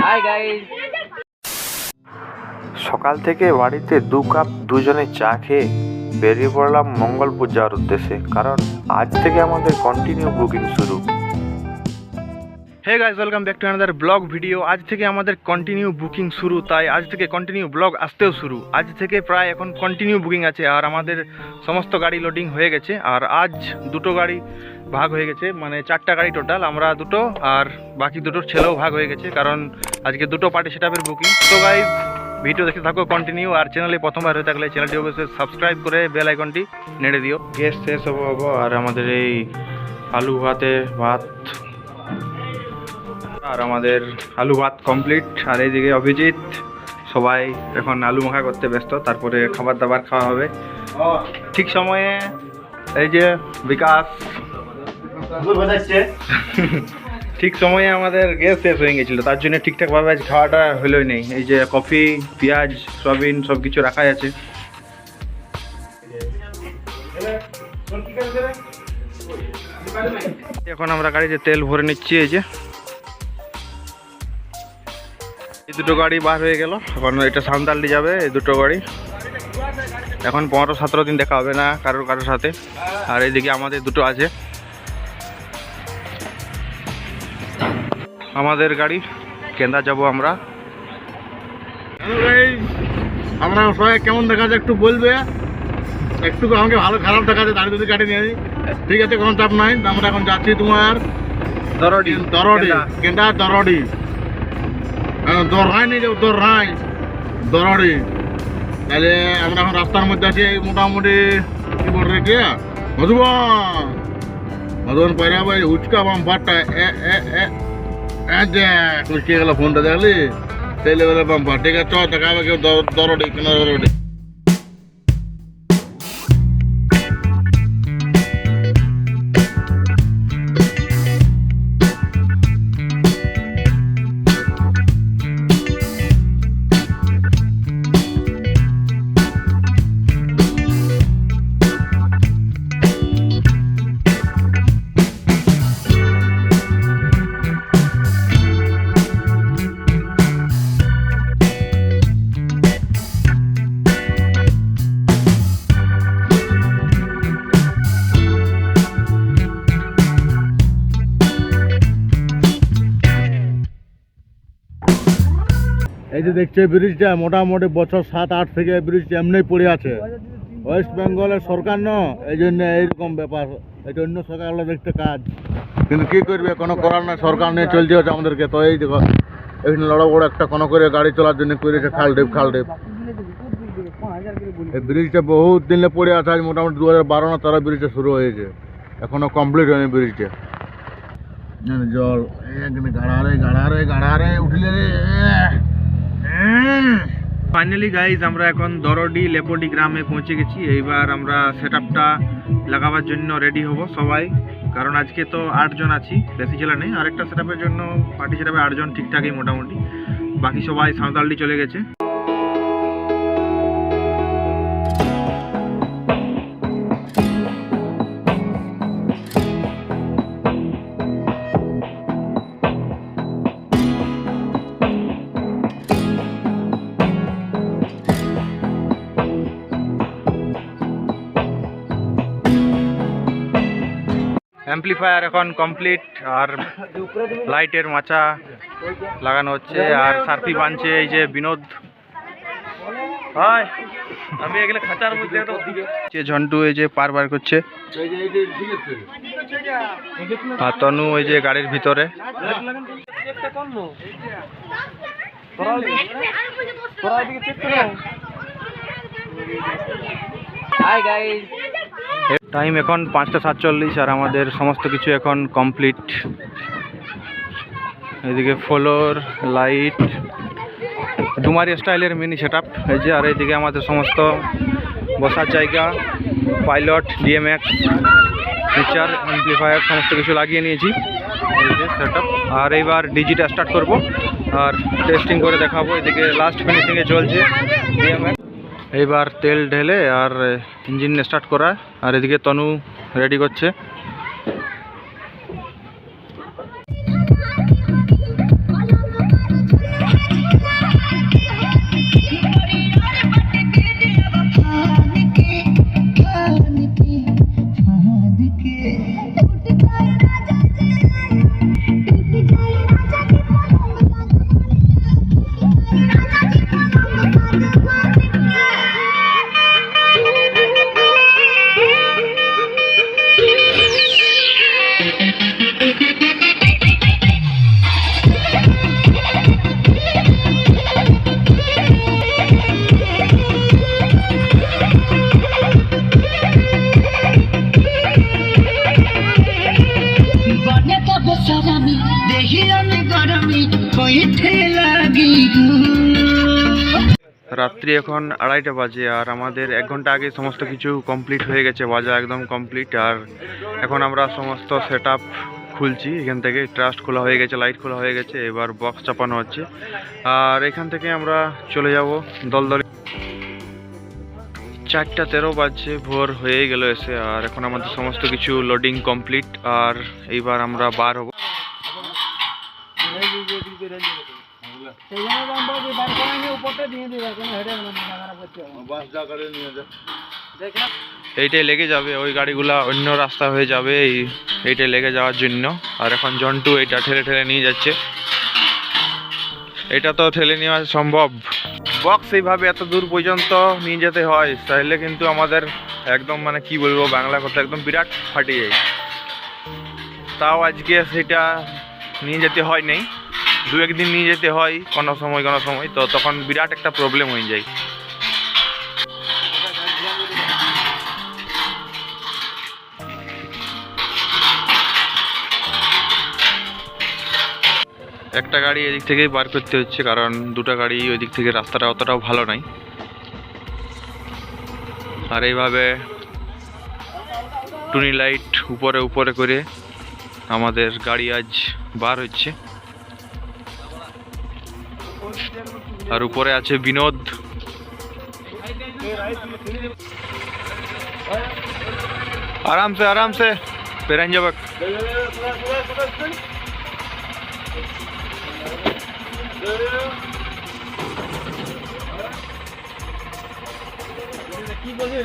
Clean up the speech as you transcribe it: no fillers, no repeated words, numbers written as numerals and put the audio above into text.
Hi guys. সকাল থেকে বাড়িতে 2 কাপ দুজনে চা খেয়ে বেরিয়ে পড়লাম মঙ্গলপুর যাওয়ার উদ্দেশ্যে, কারণ আজ থেকে আমাদের কন্টিনিউ বুকিং শুরু। Hey guys, welcome back to another blog video. আজ থেকে আমাদের কন্টিনিউ বুকিং শুরু, তাই আজ থেকে কন্টিনিউ ব্লগ আসতেও শুরু। আজ থেকে প্রায় এখন কন্টিনিউ বুকিং আছে, আর আমাদের সমস্ত গাড়ি লোডিং হয়ে গেছে। আর আজ দুটো গাড়ি ভাগ হয়ে গেছে, মানে 4টা গাড়ি টোটাল, আমরা দুটো আর বাকি দুটোর ছেলেও ভাগ হয়ে গেছে, কারণ আজকে দুটো পার্টি সেটআপের বুকিং। তো গাইস, ভিডিও দেখতে থাকো কন্টিনিউ। আর চ্যানেলে প্রথমবার হয়ে থাকলে চ্যানেলটি অবশ্যই সাবস্ক্রাইব করে বেল আইকনটি নেড়ে দিও। গ্যাস শেষ হবো আর আমাদের এই আলু ভাত আর আমাদের আলু ভাত কমপ্লিট। আর এইদিকে অভিজিৎ, সবাই এখন আলু মাখা করতে ব্যস্ত, তারপরে খাবার দাবার খাওয়া হবে ঠিক সময়ে। এই যে বিকাশ ঠিক সময়ে আমাদের গ্যাস শেষ হয়ে গেছিলো, তার জন্য ঠিকঠাকভাবে আজ খাওয়াটা হলোই নেই। এই যে কফি, পেঁয়াজ, সয়াবিন সব কিছু রাখাই আছে। এখন আমরা গাড়িতে তেল ভরে নিচ্ছি। এই দুটো গাড়ি বার হয়ে গেল, এখন এটা সান্তালটি যাবে। এই দুটো গাড়ি এখন 15-17 দিন দেখা হবে না কারোর সাথে। আর এইদিকে আমাদের দুটো আছে, আমাদের গাড়ি কেন্দা যাব আমরা। আমরা সবাই কেমন দেখা যায় একটু বলবে, একটু আমাকে ভালো খারাপ দেখা যায়, দাঁড়িয়ে যদি গাড়ি নিয়ে ঠিক আছে, কোনো চাপ নাই। আমরা এখন যাচ্ছি তোমার দরডি কেন্দা দরডি দরহাই নেই যাবো, দরডি। তাহলে আমরা এখন রাস্তার মধ্যে আছি মোটামুটি কি বল রে কে মধুবন পায়রা ভাই উচকা বাম্পারটা উচকে গেল ফোনটা দেখলি, সেই লেভেলের বাম্পার। ঠিক আছে, চ দেখাবে কেউ দরডি কেন দরডি। এই যে দেখছে ব্রিজটা মোটামুটি বছর 7-8 থেকে ব্রিজটা এমনি পড়ে আছে। ওয়েস্ট বেঙ্গলের সরকার না, এই জন্য এইরকম ব্যাপার। এটা অন্য সরকারগুলো দেখতে কাজ, কিন্তু কি করবে, কোনো করার না, সরকার নিয়ে চলতে হচ্ছে আমাদেরকে। তো এই দেখো এখানে বড় একটা কোনো করে গাড়ি চলার জন্য করেছে খালডেপ। এই ব্রিজটা বহুত দিনে পড়ে আছে, আজ মোটামুটি 2012 না 13 ব্রিজটা শুরু হয়েছে, এখনো কমপ্লিট হয়নি ব্রিজটা। জল গাড়ারে উঠলে রে। ফাইনালি গাইজ, আমরা এখন দরডি লেপোডি গ্রামে পৌঁছে গেছি। এইবার আমরা সেটআপটা লাগাবার জন্য রেডি হব সবাই, কারণ আজকে তো 8 জন আছি, বেশি ছেলে নেই। আরেকটা সেটআপের জন্য পার্টি সেটআপে 8 জন ঠিকঠাকই মোটামুটি, বাকি সবাই সাঁওতালডি চলে গেছে। অ্যাম্পলিফায়ার এখন কমপ্লিট, আর লাইটের মাচা লাগানো হচ্ছে, আর সার্ফি বানছে এই যে বিনোদ। আমি এগুলো খাঁচার মধ্যে ঝন্টু এই যে পার বার করছে, আর তনু ওই যে গাড়ির ভিতরে। Hi guys. টাইম এখন 5:47 আর আমাদের সমস্ত কিছু এখন কমপ্লিট। এদিকে ফ্লোর লাইট ডুমারি স্টাইলের মিনি সেটআপ এই যে, আর এইদিকে আমাদের সমস্ত বসার জায়গা, পাইলট, ডিএমএক্স, ফিচার, অ্যাম্পলিফায়ার সমস্ত কিছু লাগিয়ে নিয়েছি এই যে সেটআপ। আর এইবার ডিজিটা স্টার্ট করব আর টেস্টিং করে দেখাবো। এদিকে লাস্ট ফিনিশিংয়ে চলছে ডিএমএক্স। এইবার তেল ঢেলে আর ইঞ্জিন স্টার্ট করা, আর এদিকে তনু রেডি করছে। রাত্রি এখন 2:30 বাজে আর আমাদের 1 ঘন্টা আগে সমস্ত কিছু কমপ্লিট হয়ে গেছে, বাজা একদম কমপ্লিট। আর এখন আমরা সমস্ত সেট আপ খুলছি, এখান থেকে ট্রাস্ট খোলা হয়ে গেছে, লাইট খোলা হয়ে গেছে, এবার বক্স চাপানো হচ্ছে। আর এখান থেকে আমরা চলে যাব দলদলে। 4:13 বাজছে, ভোর হয়ে গেল এসে। আর এখন আমাদের সমস্ত কিছু লোডিং কমপ্লিট, আর এইবার আমরা বার হব। এইটাই লেগে যাবে, ওই গাড়িগুলা অন্য রাস্তা হয়ে যাবে এইটাই লেগে যাওয়ার জন্য। আর এখন জন্টু এইটা ঠেলে ঠেলে নিয়ে যাচ্ছে, এটা তো ঠেলে নেওয়া সম্ভব। বক্স এইভাবে এত দূর পর্যন্ত নিয়ে যেতে হয়, তাহলে কিন্তু আমাদের একদম মানে কি বলবো বাংলা কথা, একদম বিরাট ফাটি যায়। তাও আজকে সেটা নিয়ে যেতে হয় নাই, 2-1 দিন নিয়ে যেতে হয় কোনো সময় তো তখন বিরাট একটা প্রবলেম হয়ে যায়। একটা গাড়ি এদিক থেকেই বার করতে হচ্ছে, কারণ 2টা গাড়ি ওই দিক থেকে রাস্তাটা অতটাও ভালো নাই। আর এইভাবে টুনি লাইট উপরে উপরে করে আমাদের গাড়ি আজ বার হচ্ছে। আর উপরে আছে বিনোদ। আরামসে আরামসে পেরান যাবে। কি বলে